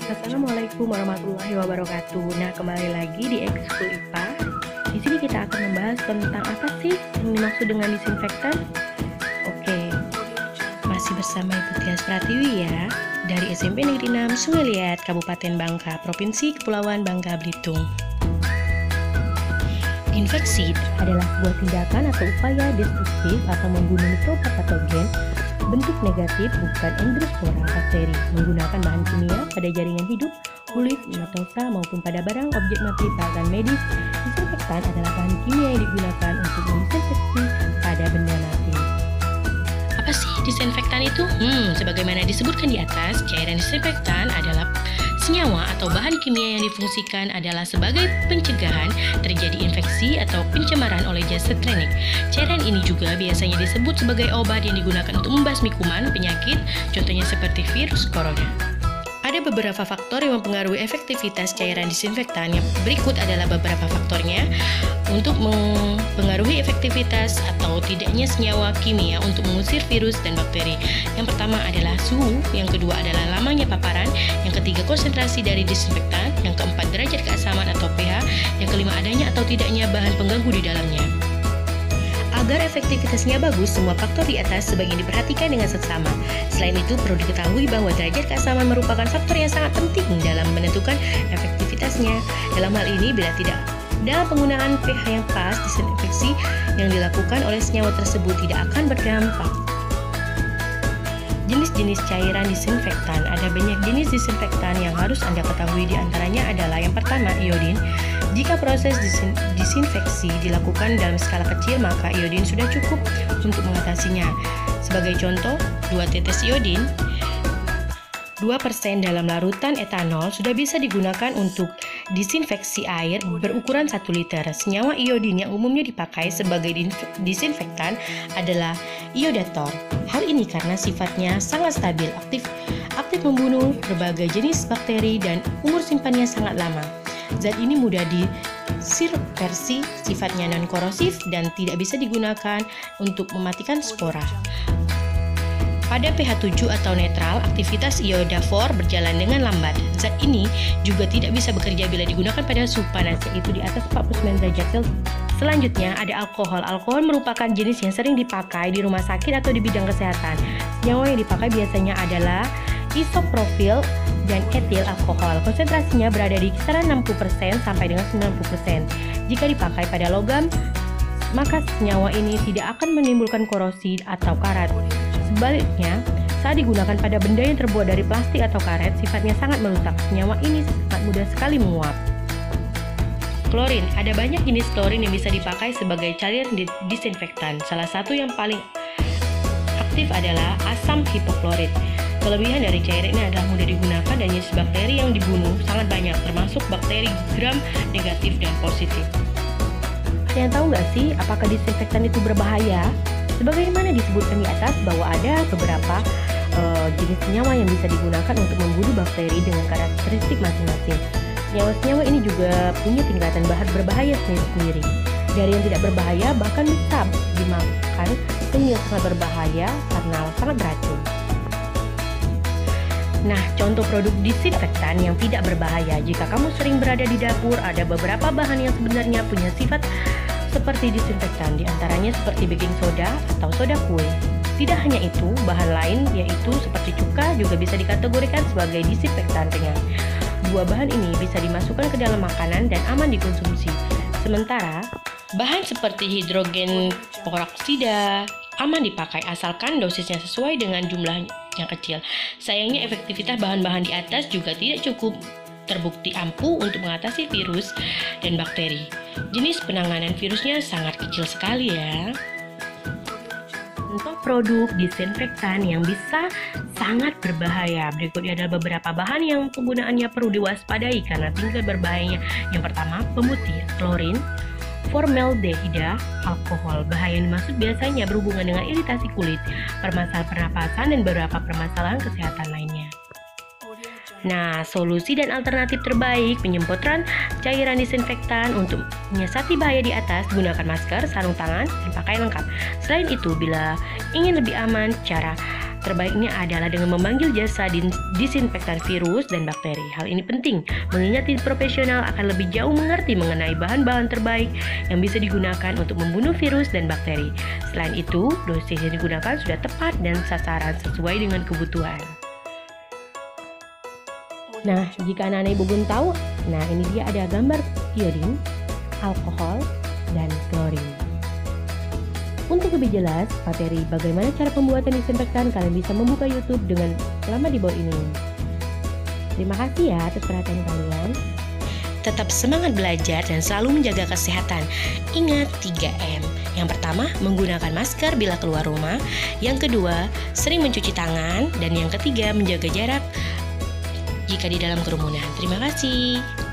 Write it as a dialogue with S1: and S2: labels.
S1: Assalamualaikum warahmatullahi wabarakatuh. Nah, kembali lagi di Ekskul IPA. Di sini kita akan membahas tentang apa sih yang dimaksud dengan disinfektan. Oke, masih bersama Ibu Tias Pratiwi ya, dari SMP Negeri 6 Sungai Liat, Kabupaten Bangka, Provinsi Kepulauan Bangka Belitung. Infeksi adalah sebuah tindakan atau upaya destruktif atau membunuh mikroba patogen bentuk negatif bukan endospora bakteri menggunakan bahan kimia pada jaringan hidup, kulit, mucosa maupun pada barang objek mati peralatan medis. Disinfektan adalah bahan kimia yang digunakan untuk mendisinfeksi pada benda mati. Apa sih disinfektan itu? Sebagaimana disebutkan di atas, cairan disinfektan adalah senyawa atau bahan kimia yang difungsikan adalah sebagai pencegahan terjadi infeksi atau pencemaran oleh zat klinik. Cairan ini juga biasanya disebut sebagai obat yang digunakan untuk membasmi kuman, penyakit, contohnya seperti virus corona. Ada beberapa faktor yang mempengaruhi efektivitas cairan disinfektan. Yang berikut adalah beberapa faktornya untuk mempengaruhi efektivitas atau tidaknya senyawa kimia untuk mengusir virus dan bakteri. Yang pertama adalah suhu, yang kedua adalah lamanya paparan, yang ketiga konsentrasi dari disinfektan, yang keempat derajat keasaman atau pH, yang kelima adanya atau tidaknya bahan pengganggu di dalamnya. Agar efektivitasnya bagus, semua faktor di atas sebaiknya diperhatikan dengan seksama. Selain itu, perlu diketahui bahwa derajat keasaman merupakan faktor yang sangat penting dalam menentukan efektivitasnya. Dalam hal ini, bila tidak dalam penggunaan pH yang pas, disinfeksi yang dilakukan oleh senyawa tersebut tidak akan berdampak. Jenis-jenis cairan disinfektan. Ada banyak jenis disinfektan yang harus Anda ketahui, di antaranya adalah yang pertama, iodin. Jika proses disinfeksi dilakukan dalam skala kecil, maka iodin sudah cukup untuk mengatasinya. Sebagai contoh, 2 tetes iodin 2% dalam larutan etanol sudah bisa digunakan untuk disinfeksi air berukuran 1 liter. Senyawa iodin yang umumnya dipakai sebagai disinfektan adalah iodator. Hal ini karena sifatnya sangat stabil, aktif membunuh berbagai jenis bakteri dan umur simpannya sangat lama. Zat ini mudah disubversi, sifatnya non-korosif dan tidak bisa digunakan untuk mematikan spora. Pada pH 7 atau netral, aktivitas iodafor berjalan dengan lambat. Zat ini juga tidak bisa bekerja bila digunakan pada suhu panas, yaitu di atas 49 derajat Celcius. Selanjutnya ada alkohol. Alkohol merupakan jenis yang sering dipakai di rumah sakit atau di bidang kesehatan. Senyawa yang dipakai biasanya adalah isopropil dan etil alkohol. Konsentrasinya berada di kisaran 60% sampai dengan 90%. Jika dipakai pada logam, maka senyawa ini tidak akan menimbulkan korosi atau karat. Sebaliknya, saat digunakan pada benda yang terbuat dari plastik atau karet, sifatnya sangat merusak. Senyawa ini sangat mudah sekali menguap. Klorin. Ada banyak jenis klorin yang bisa dipakai sebagai cairan disinfektan. Salah satu yang paling aktif adalah asam hipoklorit. Kelebihan dari cairan ini adalah mudah digunakan dan jenis bakteri yang dibunuh sangat banyak, termasuk bakteri gram negatif dan positif. Ada yang tahu nggak sih apakah disinfektan itu berbahaya? Sebagaimana disebutkan di atas bahwa ada beberapa jenis senyawa yang bisa digunakan untuk membunuh bakteri dengan karakteristik masing-masing. Senyawa-senyawa ini juga punya tingkatan berbahaya sendiri-sendiri. Dari yang tidak berbahaya bahkan bisa dimakan, hingga sangat berbahaya karena sangat beracun. Nah, contoh produk disinfektan yang tidak berbahaya. Jika kamu sering berada di dapur, ada beberapa bahan yang sebenarnya punya sifat seperti disinfektan, diantaranya seperti baking soda atau soda kue. Tidak hanya itu, bahan lain yaitu seperti cuka juga bisa dikategorikan sebagai disinfektan ringan. Dua bahan ini bisa dimasukkan ke dalam makanan dan aman dikonsumsi. Sementara, bahan seperti hidrogen peroksida aman dipakai asalkan dosisnya sesuai dengan jumlah yang kecil. Sayangnya efektivitas bahan-bahan di atas juga tidak cukup terbukti ampuh untuk mengatasi virus dan bakteri. Jenis penanganan virusnya sangat kecil sekali ya. Untuk produk disinfektan yang bisa sangat berbahaya, berikutnya adalah beberapa bahan yang penggunaannya perlu diwaspadai karena tingkat berbahayanya. Yang pertama, pemutih, klorin, formaldehida, alkohol. Bahaya yang dimaksud biasanya berhubungan dengan iritasi kulit, permasalahan pernapasan, dan beberapa permasalahan kesehatan lainnya. Nah, solusi dan alternatif terbaik penyemprotan cairan disinfektan untuk menyiasati bahaya di atas, gunakan masker, sarung tangan, dan pakaian lengkap. Selain itu, bila ingin lebih aman, cara terbaiknya adalah dengan memanggil jasa disinfektan virus dan bakteri. Hal ini penting, mengingat tim profesional akan lebih jauh mengerti mengenai bahan-bahan terbaik yang bisa digunakan untuk membunuh virus dan bakteri. Selain itu, dosis yang digunakan sudah tepat dan sasaran sesuai dengan kebutuhan. Nah, jika anak-anak ibu belum tahu, nah ini dia ada gambar iodin, alkohol, dan klorin. Untuk lebih jelas materi bagaimana cara pembuatan disinfektan, kalian bisa membuka YouTube dengan alamat di bawah ini. Terima kasih ya atas perhatian kalian. Tetap semangat belajar dan selalu menjaga kesehatan. Ingat 3M. Yang pertama, menggunakan masker bila keluar rumah. Yang kedua, sering mencuci tangan. Dan yang ketiga, menjaga jarak jika di dalam kerumunan. Terima kasih.